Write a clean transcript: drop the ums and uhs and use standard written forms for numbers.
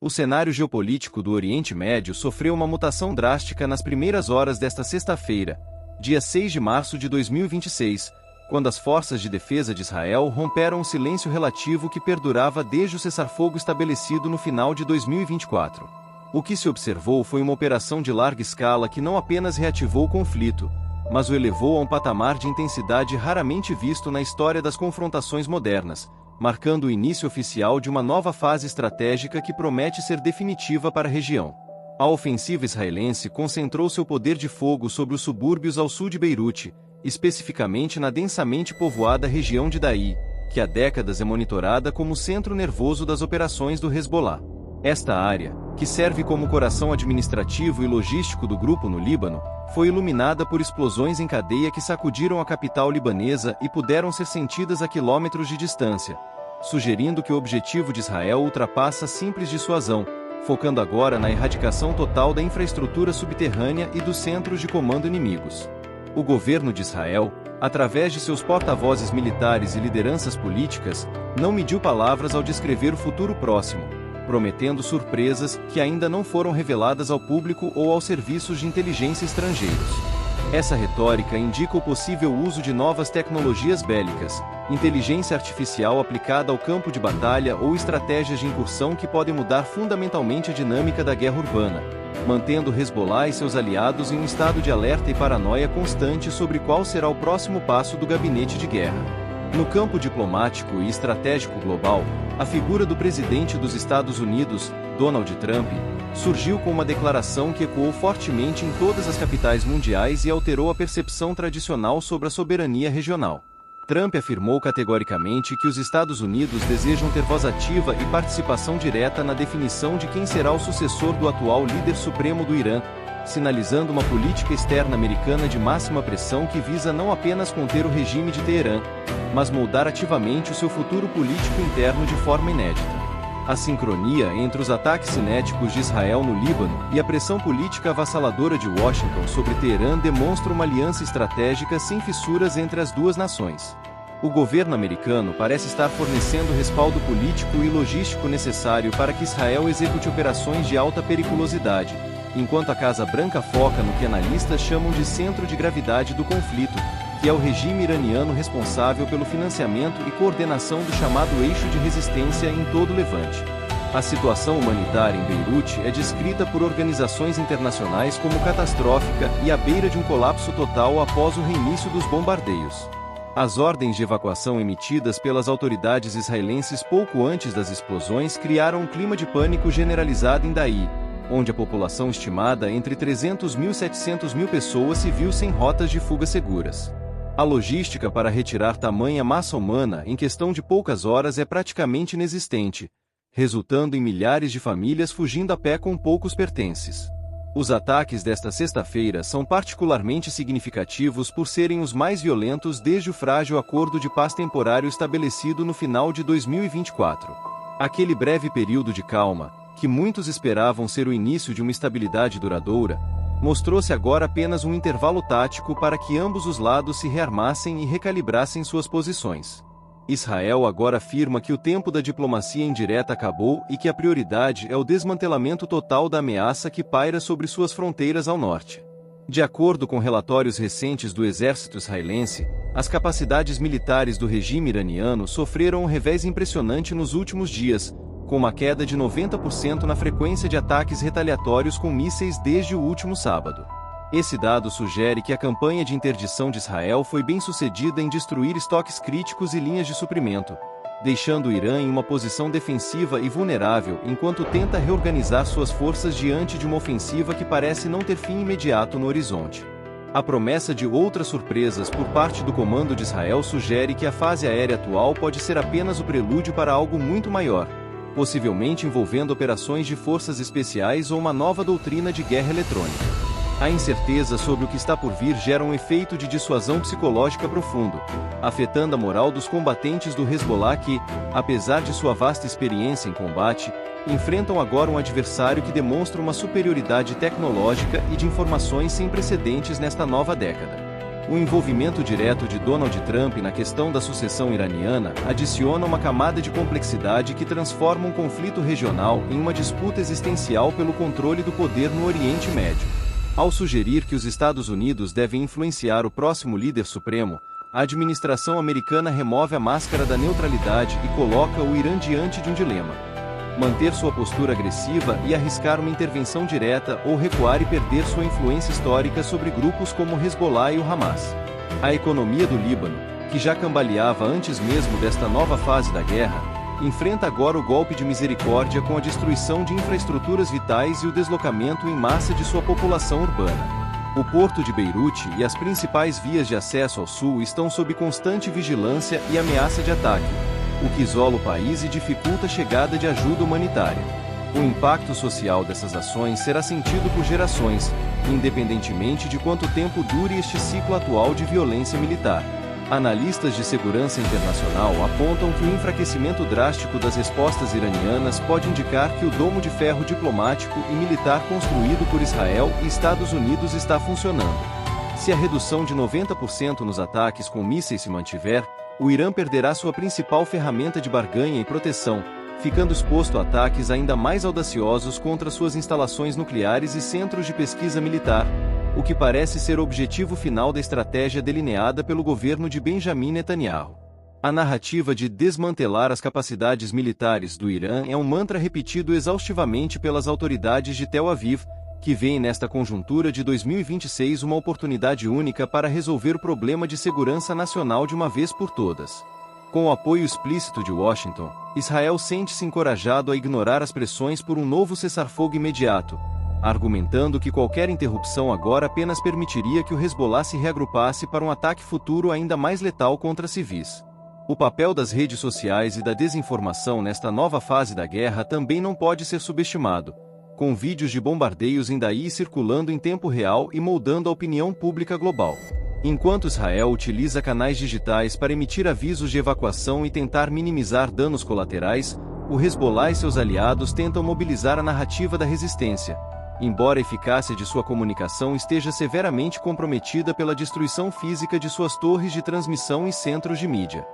O cenário geopolítico do Oriente Médio sofreu uma mutação drástica nas primeiras horas desta sexta-feira, dia 6 de março de 2026, quando as forças de defesa de Israel romperam o silêncio relativo que perdurava desde o cessar-fogo estabelecido no final de 2024. O que se observou foi uma operação de larga escala que não apenas reativou o conflito, mas o elevou a um patamar de intensidade raramente visto na história das confrontações modernas, marcando o início oficial de uma nova fase estratégica que promete ser definitiva para a região. A ofensiva israelense concentrou seu poder de fogo sobre os subúrbios ao sul de Beirute, especificamente na densamente povoada região de Da'i, que há décadas é monitorada como o centro nervoso das operações do Hezbollah. Esta área, que serve como coração administrativo e logístico do grupo no Líbano, foi iluminada por explosões em cadeia que sacudiram a capital libanesa e puderam ser sentidas a quilômetros de distância, sugerindo que o objetivo de Israel ultrapassa a simples dissuasão, focando agora na erradicação total da infraestrutura subterrânea e dos centros de comando inimigos. O governo de Israel, através de seus porta-vozes militares e lideranças políticas, não mediu palavras ao descrever o futuro próximo, prometendo surpresas que ainda não foram reveladas ao público ou aos serviços de inteligência estrangeiros. Essa retórica indica o possível uso de novas tecnologias bélicas, inteligência artificial aplicada ao campo de batalha ou estratégias de incursão que podem mudar fundamentalmente a dinâmica da guerra urbana, mantendo Hezbollah e seus aliados em um estado de alerta e paranoia constante sobre qual será o próximo passo do gabinete de guerra. No campo diplomático e estratégico global, a figura do presidente dos Estados Unidos, Donald Trump, surgiu com uma declaração que ecoou fortemente em todas as capitais mundiais e alterou a percepção tradicional sobre a soberania regional. Trump afirmou categoricamente que os Estados Unidos desejam ter voz ativa e participação direta na definição de quem será o sucessor do atual líder supremo do Irã, sinalizando uma política externa americana de máxima pressão que visa não apenas conter o regime de Teherã, mas moldar ativamente o seu futuro político interno de forma inédita. A sincronia entre os ataques cinéticos de Israel no Líbano e a pressão política avassaladora de Washington sobre Teherã demonstra uma aliança estratégica sem fissuras entre as duas nações. O governo americano parece estar fornecendo o respaldo político e logístico necessário para que Israel execute operações de alta periculosidade, enquanto a Casa Branca foca no que analistas chamam de centro de gravidade do conflito, que é o regime iraniano responsável pelo financiamento e coordenação do chamado eixo de resistência em todo o Levante. A situação humanitária em Beirute é descrita por organizações internacionais como catastrófica e à beira de um colapso total após o reinício dos bombardeios. As ordens de evacuação emitidas pelas autoridades israelenses pouco antes das explosões criaram um clima de pânico generalizado em Da'i, onde a população estimada entre 300 mil e 700 mil pessoas se viu sem rotas de fuga seguras. A logística para retirar tamanha massa humana em questão de poucas horas é praticamente inexistente, resultando em milhares de famílias fugindo a pé com poucos pertences. Os ataques desta sexta-feira são particularmente significativos por serem os mais violentos desde o frágil acordo de paz temporário estabelecido no final de 2024. Aquele breve período de calma, que muitos esperavam ser o início de uma estabilidade duradoura, mostrou-se agora apenas um intervalo tático para que ambos os lados se rearmassem e recalibrassem suas posições. Israel agora afirma que o tempo da diplomacia indireta acabou e que a prioridade é o desmantelamento total da ameaça que paira sobre suas fronteiras ao norte. De acordo com relatórios recentes do exército israelense, as capacidades militares do regime iraniano sofreram um revés impressionante nos últimos dias, com uma queda de 90% na frequência de ataques retaliatórios com mísseis desde o último sábado. Esse dado sugere que a campanha de interdição de Israel foi bem sucedida em destruir estoques críticos e linhas de suprimento, deixando o Irã em uma posição defensiva e vulnerável enquanto tenta reorganizar suas forças diante de uma ofensiva que parece não ter fim imediato no horizonte. A promessa de outras surpresas por parte do comando de Israel sugere que a fase aérea atual pode ser apenas o prelúdio para algo muito maior, possivelmente envolvendo operações de forças especiais ou uma nova doutrina de guerra eletrônica. A incerteza sobre o que está por vir gera um efeito de dissuasão psicológica profundo, afetando a moral dos combatentes do Hezbollah que, apesar de sua vasta experiência em combate, enfrentam agora um adversário que demonstra uma superioridade tecnológica e de informações sem precedentes nesta nova década. O envolvimento direto de Donald Trump na questão da sucessão iraniana adiciona uma camada de complexidade que transforma um conflito regional em uma disputa existencial pelo controle do poder no Oriente Médio. Ao sugerir que os Estados Unidos devem influenciar o próximo líder supremo, a administração americana remove a máscara da neutralidade e coloca o Irã diante de um dilema: manter sua postura agressiva e arriscar uma intervenção direta ou recuar e perder sua influência histórica sobre grupos como o Hezbollah e o Hamas. A economia do Líbano, que já cambaleava antes mesmo desta nova fase da guerra, enfrenta agora o golpe de misericórdia com a destruição de infraestruturas vitais e o deslocamento em massa de sua população urbana. O porto de Beirute e as principais vias de acesso ao sul estão sob constante vigilância e ameaça de ataque, o que isola o país e dificulta a chegada de ajuda humanitária. O impacto social dessas ações será sentido por gerações, independentemente de quanto tempo dure este ciclo atual de violência militar. Analistas de segurança internacional apontam que o enfraquecimento drástico das respostas iranianas pode indicar que o domo de ferro diplomático e militar construído por Israel e Estados Unidos está funcionando. Se a redução de 90% nos ataques com mísseis se mantiver, o Irã perderá sua principal ferramenta de barganha e proteção, ficando exposto a ataques ainda mais audaciosos contra suas instalações nucleares e centros de pesquisa militar, o que parece ser o objetivo final da estratégia delineada pelo governo de Benjamin Netanyahu. A narrativa de desmantelar as capacidades militares do Irã é um mantra repetido exaustivamente pelas autoridades de Tel Aviv, que veem nesta conjuntura de 2026 uma oportunidade única para resolver o problema de segurança nacional de uma vez por todas. Com o apoio explícito de Washington, Israel sente-se encorajado a ignorar as pressões por um novo cessar-fogo imediato, argumentando que qualquer interrupção agora apenas permitiria que o Hezbollah se reagrupasse para um ataque futuro ainda mais letal contra civis. O papel das redes sociais e da desinformação nesta nova fase da guerra também não pode ser subestimado, com vídeos de bombardeios em daí circulando em tempo real e moldando a opinião pública global. Enquanto Israel utiliza canais digitais para emitir avisos de evacuação e tentar minimizar danos colaterais, o Hezbollah e seus aliados tentam mobilizar a narrativa da resistência, embora a eficácia de sua comunicação esteja severamente comprometida pela destruição física de suas torres de transmissão e centros de mídia.